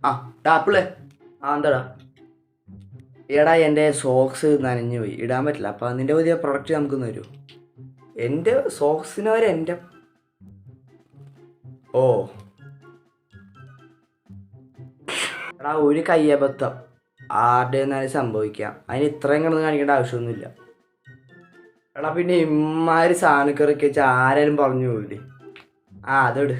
ആ ടാപ്പിളേ. ആ എന്താടാ? എടാ എൻ്റെ സോക്സ് നനഞ്ഞു പോയി, ഇടാൻ പറ്റില്ല. അപ്പം നിൻ്റെ പുതിയ പ്രൊഡക്റ്റ് നമുക്കൊന്ന് തരുമോ? എൻ്റെ സോക്സിന് വരെ എൻ്റെ. ഓ എടാ, ഒരു കയ്യബദ്ധം ആരുടെ നിന്നാലും സംഭവിക്കാം. അതിന് ഇത്രയും കിടന്ന് കാണിക്കേണ്ട ആവശ്യമൊന്നുമില്ല. എടാ പിന്നെ ഇമ്മാതിരി സാധനക്കറൊക്കെ വെച്ച് ആരായാലും പറഞ്ഞു പോകില്ലേ? ആ അതെട്.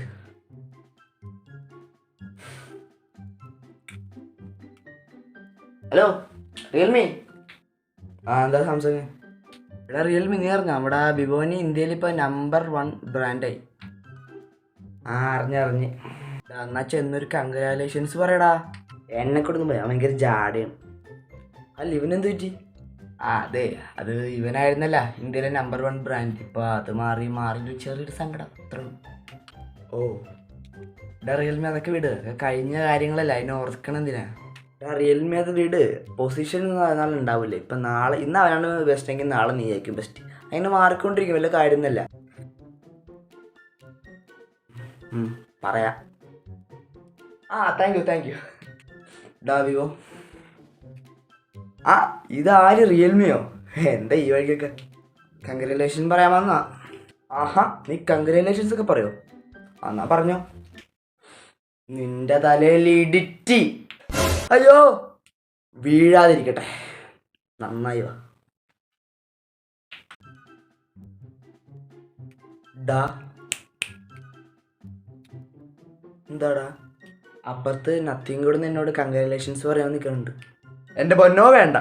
Hello, Realme. ആ എന്താ സാംസങ്? എടാ റിയൽമി നീ അറിഞ്ഞോ നമ്മുടെ വിവോന് ഇന്ത്യയിൽ ഇപ്പോൾ നമ്പർ 1 ബ്രാൻഡായി. ആ അറിഞ്ഞ്. എന്നാ ചെന്നൊരു കൺഗ്രാലേഷൻസ് പറയടാ. എന്നെ കൊടുക്കും പറയാം, ഭയങ്കര ജാടയാണ്. അല്ല ഇവനെന്ത് പറ്റി? ആ അതെ, അത് ഇവനായിരുന്നല്ല ഇന്ത്യയിലെ നമ്പർ 1 ബ്രാൻഡ്. ഇപ്പോൾ അത് മാറി ഒരു ചെറിയൊരു സങ്കടം അത്ര. ഓ എടാ റിയൽമി അതൊക്കെ വിട്, കഴിഞ്ഞ കാര്യങ്ങളല്ല, അതിനെ ഓർക്കണം എന്തിനാ? എടാ റിയൽമി അത് വിട്, പൊസിഷൻ നാളെ ഉണ്ടാവില്ലേ? ഇപ്പം നാളെ ഇന്ന് അവനാണ് ബെസ്റ്റ് എങ്കിൽ നാളെ നീ ആയിരിക്കും ബെസ്റ്റ്. അതിനെ മാറിക്കൊണ്ടിരിക്കും, വല്ല കാര്യമൊന്നുമല്ല. പറയാ. ആ താങ്ക് യു. ഡാ വിവോ. ആ ഇതാര്, റിയൽമിയോ? എന്താ ഈ വഴിക്കൊക്കെ? കൺഗ്രാലേഷൻ പറയാൻ വന്നാ? ആഹാ, നീ കൺഗ്രാലേഷൻസ് ഒക്കെ പറയോ? എന്നാ പറഞ്ഞോ. നിന്റെ തലയിൽ ഇടിറ്റി. അയ്യോ, വീഴാതിരിക്കട്ടെ. നന്നായി വാ. ഡാ എന്താടാ? അപ്പുറത്ത് നത്തിങ് കൂടെ എന്നോട് കൺഗ്രാലേഷൻസ് പറയാൻ നിൽക്കുന്നുണ്ട്. എൻ്റെ പൊന്നോ വേണ്ട.